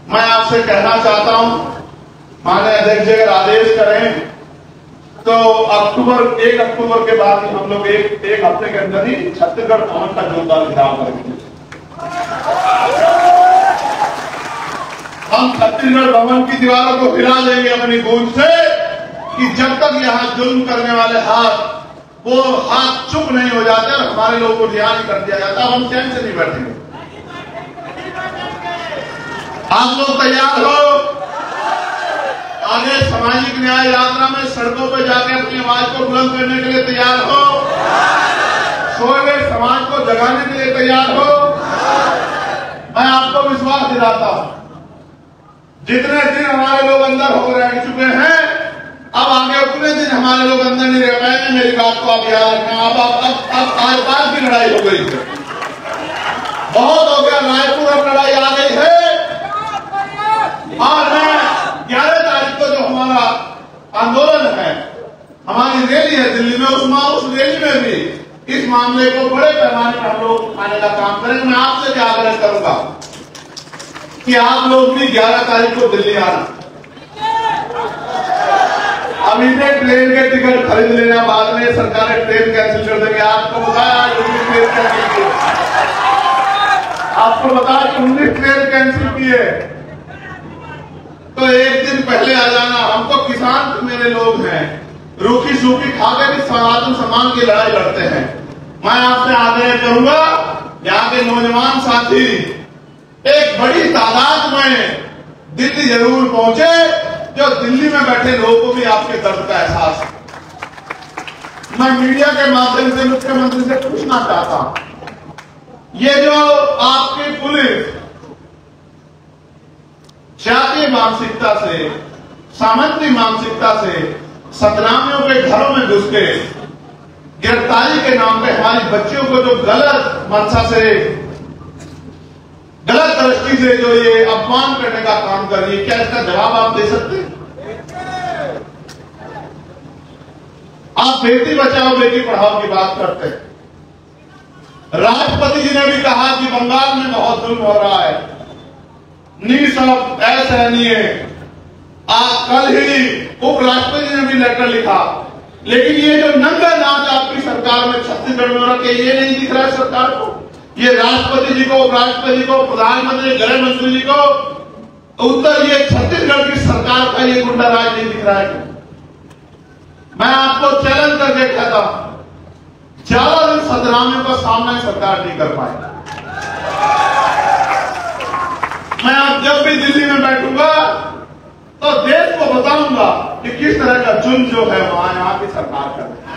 मैं आपसे कहना चाहता हूं, माननीय अध्यक्ष जी अगर आदेश करें तो 1 अक्टूबर के बाद हम लोग एक हफ्ते के अंदर ही छत्तीसगढ़ भवन का जोरदार घेराव करेंगे। हम छत्तीसगढ़ भवन की दीवारों को हिला देंगे अपनी गूंज से कि जब तक यहां जुल्म करने वाले वो हाथ चुप नहीं हो जाते और हमारे लोगों को रिहा नहीं कर दिया जाता, हम चैन से नहीं बैठेंगे। आप लोग तैयार हो? आगे सामाजिक न्याय यात्रा में सड़कों पर जाके अपनी आवाज को बुलंद करने के लिए तैयार हो? सोए गए समाज को जगाने के लिए तैयार हो? मैं आपको विश्वास दिलाता हूं, जितने दिन हमारे लोग अंदर हो रह चुके हैं, अब आगे उतने दिन हमारे लोग अंदर नहीं रह पाएंगे। मेरी बात को आप याद रखना। अब आज बात की लड़ाई हो गई है, बहुत हो गया, रायपुर अब लड़ाई आ गई है। और मैं 11 तारीख को जो हमारा हमारी रैली है दिल्ली में, उस रैली में भी इस मामले को बड़े पैमाने पर हम लोग उठाने का काम करेंगे। मैं आपसे भी आग्रह करूंगा कि आप लोग भी 11 तारीख को दिल्ली आना। अभी से ट्रेन के टिकट खरीद लेना, बाद में सरकारें ट्रेन कैंसिल कर देंगे। आपको बताया 19 ट्रेन कैंसिल की, आपको बताया 19 ट्रेन कैंसिल की है, तो एक दिन पहले आ जाना। हम तो किसान तो मेरे लोग हैं, रूखी सूखी खाकर भी सनातन सम्मान की लड़ाई लड़ते हैं। मैं आपसे आग्रह करूंगा, यहाँ के नौजवान साथी एक बड़ी तादाद में दिल्ली जरूर पहुंचे, जो दिल्ली में बैठे लोगों को भी आपके दर्द का एहसास है। मैं मीडिया के माध्यम से मुख्यमंत्री से पूछना चाहता हूं, ये जो आपकी पुलिस जातीय मानसिकता से, सामंती मानसिकता से सतनामियों के घरों में घुस के गिरफ्तारी के नाम पे हमारी बच्चियों को जो गलत मंशा से, गलत दृष्टि से जो ये अपमान करने का काम कर रही है, क्या इसका जवाब आप दे सकते हैं? आप बेटी बचाओ बेटी पढ़ाओ की बात करते हैं। राष्ट्रपति जी ने भी कहा कि बंगाल में बहुत जुल्म हो रहा है, निःशब्द असहनीय। आज कल ही उपराष्ट्रपति जी ने भी लेटर लिखा, लेकिन ये जो नंगा नाच आपकी सरकार में छत्तीसगढ़ में हो रहा है, ये नहीं दिख रहा है सरकार को। ये राष्ट्रपति जी को, उपराष्ट्रपति जी को, प्रधानमंत्री, गृह मंत्री जी को उत्तर ये छत्तीसगढ़ की सरकार का ये गुंडा राज नहीं दिख रहा है। मैं आपको चैलेंज करके कहता हूं, ज्यादा दिन सतनामियों का सामना सरकार नहीं कर पाएगी। मैं अब जब भी दिल्ली में बैठूंगा तो देश को बताऊंगा कि किस तरह का जुल्म जो है वहां यहाँ की सरकार कर रही है।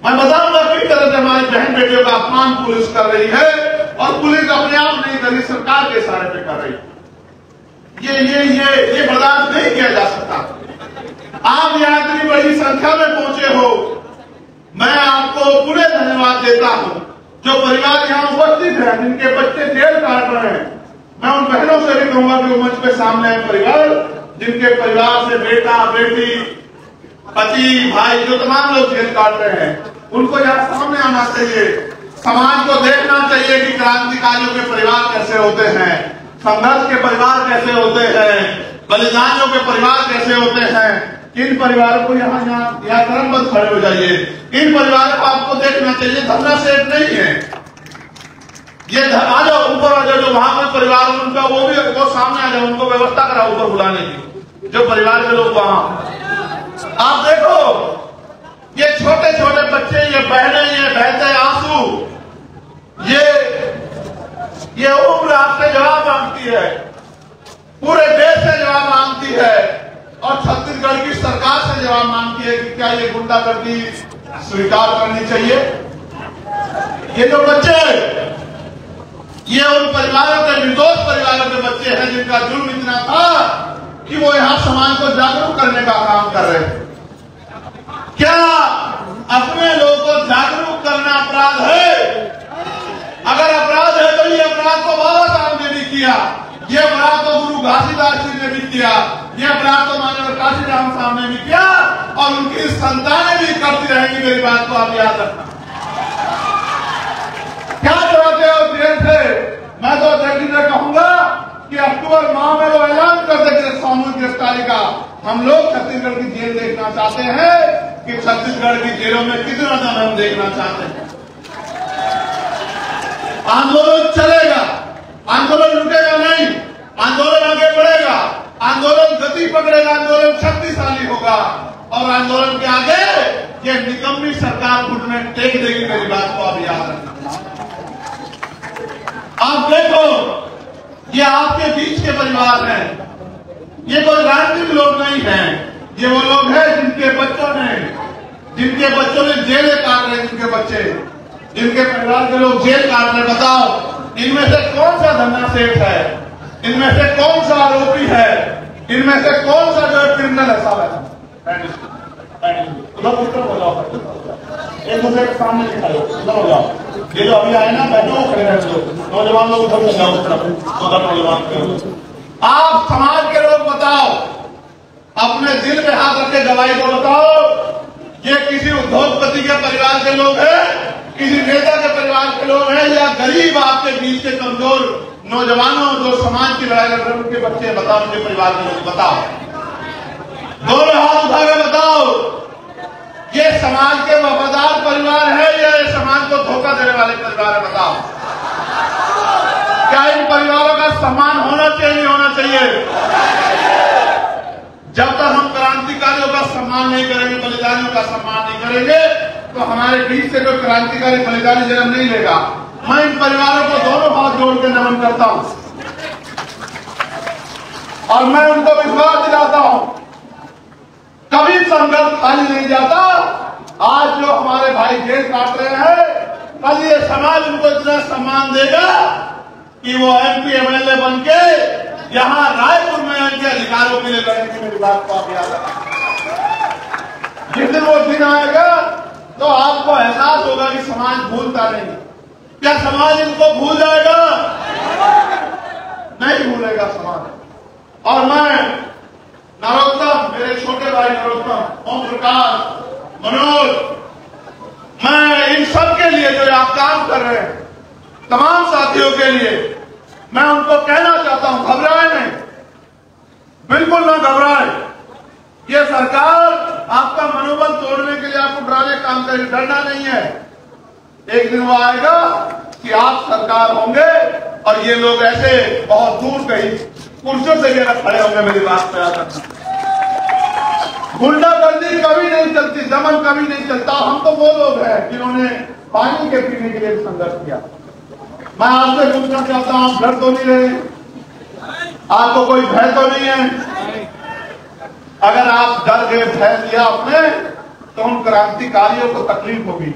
मैं बताऊंगा किस तरह से हमारी बहन बेटियों का अपमान पुलिस कर रही है, और पुलिस अपने आप नहीं कर रही, सरकार के इशारे पे कर रही है। ये बर्दाश्त नहीं किया जा सकता। आप यहाँ इतनी बड़ी संख्या में पहुंचे हो, मैं आपको पूरे धन्यवाद देता हूं। जो परिवार यहाँ उपस्थित है, जिनके बच्चे जेल काट रहे हैं, मैं उन बहनों से भी कहूंगा कि वो मंच पे सामने है परिवार, जिनके परिवार से बेटा बेटी पति भाई जो तमाम लोग जेल काट रहे हैं, उनको यहाँ सामने आना चाहिए। समाज को देखना चाहिए कि क्रांतिकारियों के परिवार कैसे होते हैं, संघर्ष के परिवार कैसे होते हैं, बलिदानियों के परिवार कैसे होते हैं। इन परिवारों को यहाँ क्रमबद्ध खड़े हो जाइए। इन परिवारों को आपको देखना चाहिए, धरना सेठ नहीं है। ये आ जाओ, ऊपर आ जाओ, जो वहां पर परिवार उनका वो सामने आ जाओ, उनको व्यवस्था कराओ ऊपर बुलाने की, जो परिवार के लोग वहां। आप देखो ये छोटे छोटे बच्चे, ये बहने, ये बहते आंसू, ये उम्र आपसे जवाब मांगती है, पूरे देश से जवाब मांगती है, और छत्तीसगढ़ की सरकार से जवाब मांगती है कि क्या ये गुंडागर्दी स्वीकार करनी चाहिए। ये जो बच्चे, ये उन परिवारों के, निर्दोष परिवारों के बच्चे हैं जिनका जुर्म इतना था कि वो यहाँ समाज को जागरूक करने का काम कर रहे थे। क्या अपने लोगों को जागरूक करना अपराध है? अगर अपराध है तो ये अपराध तो बाबा साहब ने भी किया, ये अपराध तो गुरु घासीदास जी ने भी किया, ये अपराध तो मानव काशीराम साहब ने भी किया, और उनकी संतानें भी करती रहेंगी। मेरी बात को आप याद रखना। क्या चाहते हो जेल से? मैं तो जल्दी से कहूंगा कि अक्टूबर माह में वो ऐलान कर देंगे सामूहिक गिरफ्तारी का। हम लोग छत्तीसगढ़ की जेल देखना चाहते हैं कि छत्तीसगढ़ की जेलों में कितना दम हम देखना चाहते हैं। आंदोलन चलेगा, आंदोलन रुकेगा नहीं, आंदोलन आगे बढ़ेगा, आंदोलन गति पकड़ेगा, आंदोलन शक्तिशाली होगा, और आंदोलन के आगे ये निकम्मी सरकार घुटने टेक देगी। मेरी बात को आप याद रखना। आप देखो, ये आपके बीच के परिवार हैं, ये कोई राजनीतिक लोग नहीं हैं, ये वो लोग हैं जिनके बच्चों ने जेलें काट रहे, जिनके बच्चे, जिनके परिवार के लोग जेल काट रहे। बताओ, इनमें से कौन सा धन्ना सेठ है? इनमें से कौन सा आरोपी है? इनमें से कौन सा जो क्रिमिनल है? साहब एक दूसरे के सामने दिखाओ, उधर हो जाओ। ये जो अभी आए ना, बैठो खड़े रहे लोग, नौजवान लोग उधर जाओ, उधर नौजवान। आप समाज के लोग बताओ, अपने दिल में हाथ रख के गवाही को बताओ, ये किसी उद्योगपति के परिवार के लोग हैं, किसी नेता के परिवार के लोग हैं, या गरीब आपके बीच के कमजोर नौजवानों जो समाज की लड़ाई लड़ रहे हैं उनके बच्चे? बताओ, उनके परिवार के लोग बताओ, दोनों हाथ उठा के बताओ, ये समाज के वफादार परिवार है या ये समाज को धोखा देने वाले परिवार है? बताओ, क्या इन परिवारों का सम्मान होना चाहिए, नहीं होना चाहिए? जब तक हम क्रांतिकारियों का सम्मान नहीं करेंगे, बलिदानियों का सम्मान नहीं करेंगे, तो हमारे बीच से कोई क्रांतिकारी बलिदानी जन्म नहीं लेगा। मैं इन परिवारों को दोनों हाथ जोड़ के नमन करता हूं और मैं उनको विश्वास दिलाता हूं, कभी संघर्ष खाली नहीं जाता। आज जो हमारे भाई जेल काट रहे हैं, कल ये समाज उनको इतना सम्मान देगा कि वो MP MLA बन के यहां रायपुर में उनके अधिकारों के लिए लड़ेंगे। मेरी बात को आप याद रखें। जिस दिन वो दिन आएगा तो आपको एहसास होगा कि समाज भूलता नहीं। क्या समाज इनको भूल जाएगा? नहीं भूलेगा समाज। और मैं नरोत्तम, मेरे छोटे भाई नरोत्तम, ओम प्रकाश, मनोज, मैं इन सब के लिए जो आप काम कर रहे हैं, तमाम साथियों के लिए मैं उनको कहना चाहता हूं, घबराए नहीं, बिल्कुल ना घबराए। ये सरकार आपका मनोबल तोड़ने के लिए आपको डराने काम करेगी, डरना नहीं है। एक दिन वो आएगा कि आप सरकार होंगे और ये लोग ऐसे बहुत दूर कहीं कुर्सियों से भी अलग खड़े होंगे। मेरी बात पे याद रखना, गुंडागर्दी कभी नहीं चलती, दमन कभी नहीं चलता। हम तो वो लोग हैं जिन्होंने पानी के पीने के लिए संघर्ष किया। मैं आपसे पूछना चाहता हूं, डर तो नहीं रहे? आपको कोई भय तो नहीं है? अगर आप डर गए, भय लिया आपने, तो उन क्रांतिकारियों को तकलीफ होगी।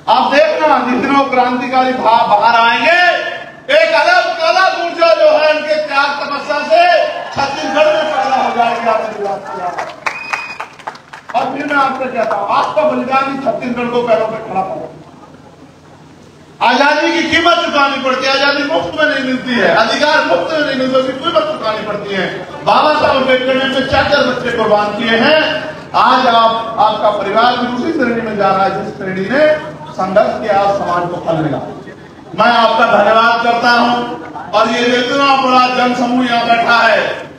आप देखना, जिस दिन वो क्रांतिकारी बाहर आएंगे, एक अलग अलग ऊर्जा जो है उनके त्याग तपस्या से छत्तीसगढ़ में पैदा हो जाएगी। आपने बात किया। और फिर मैं आपसे कहता हूं, आपका बलिदान ही छत्तीसगढ़ को पैरों पर खड़ा करो। आजादी की कीमत चुकानी पड़ती है। आजादी मुफ्त में नहीं मिलती है, अधिकार मुफ्त में नहीं मिलते, उसकी कीमत चुकानी पड़ती है। बाबा साहब अम्बेडकर ने 4 बच्चे कुर्बान किए हैं। आज आपका परिवार भी उसी श्रेणी में जा रहा है जिस श्रेणी ने संघर्ष किया, समाज को फल मिला। मैं आपका धन्यवाद करता हूं और ये इतना बड़ा जन समूह यहाँ बैठा है,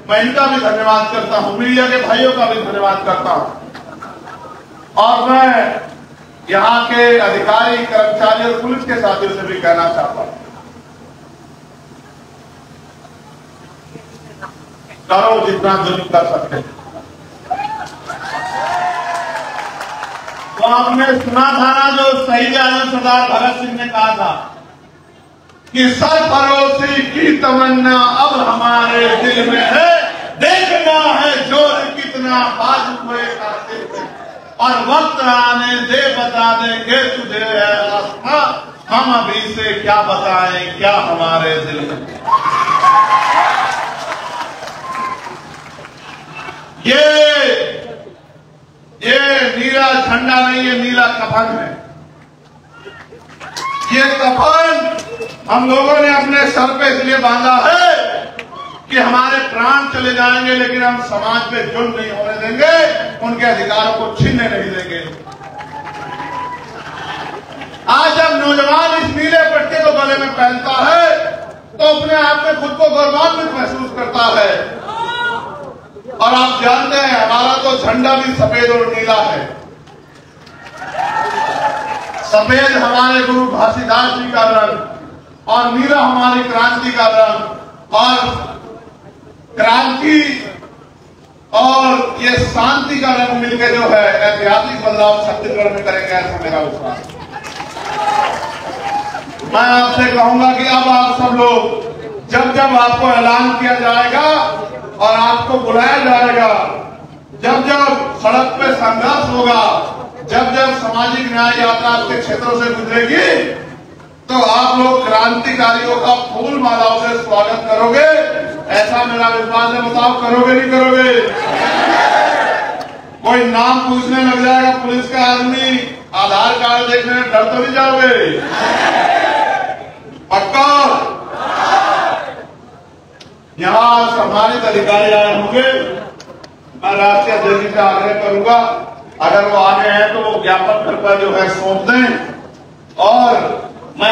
मैं इनका भी धन्यवाद करता हूं, मीडिया के भाइयों का भी धन्यवाद करता हूं। और मैं यहाँ के अधिकारी, कर्मचारी और पुलिस के साथियों से भी कहना चाहता हूं, करो जितना जुल्म कर सकते। तो आपने सुना था ना, जो शहीद आजम सरदार भगत सिंह ने कहा था कि सरफरोशी की तमन्ना अब हमारे दिल में है, देखना है जोर कितना बाजू हुए कातिल में, और वक्त आने दे बता देंगे तुझे है आसमां, हम अभी से क्या बताएं क्या हमारे दिल में। ये नीला झंडा नहीं है, नीला कफन है। ये कफन हम लोगों ने अपने सर पे इसलिए बांधा है कि हमारे प्राण चले जाएंगे, लेकिन हम समाज पे जुल्म नहीं होने देंगे, उनके अधिकारों को छीनने नहीं देंगे। आज जब नौजवान इस नीले पट्टे को गले में पहनता है तो अपने आप में खुद को गौरवान्वित महसूस करता है। और आप जानते हैं, हमारा तो झंडा भी सफेद और नीला है। सफेद हमारे गुरु घासीदास जी का रंग और नीला हमारी क्रांति का रंग। और क्रांति और ये शांति का रंग मिलकर जो है ऐतिहासिक बदलाव छत्तीसगढ़ में करेंगे, ऐसा मेरा विश्वास। मैं आपसे कहूंगा कि अब आप सब लोग जब जब आपको ऐलान किया जाएगा और आपको बुलाया जाएगा, जब जब सड़क पे संघर्ष होगा, जब जब सामाजिक न्याय यात्रा आपके क्षेत्रों से गुजरेगी, तो आप लोग क्रांतिकारियों का फूल मालाओं से स्वागत करोगे, ऐसा मेरा विश्वास है। बताओ, करोगे नहीं करोगे? कोई नाम पूछने लग जाएगा पुलिस का आदमी, आधार कार्ड देखने में डर तो नहीं जाओगे? पक्का? यहाँ सम्मानित अधिकारी आए होंगे, मैं राष्ट्रीय अध्यक्ष से आग्रह करूंगा, अगर वो आ गए हैं तो वो ज्ञापन कृपया जो है सौंप दें। और मैं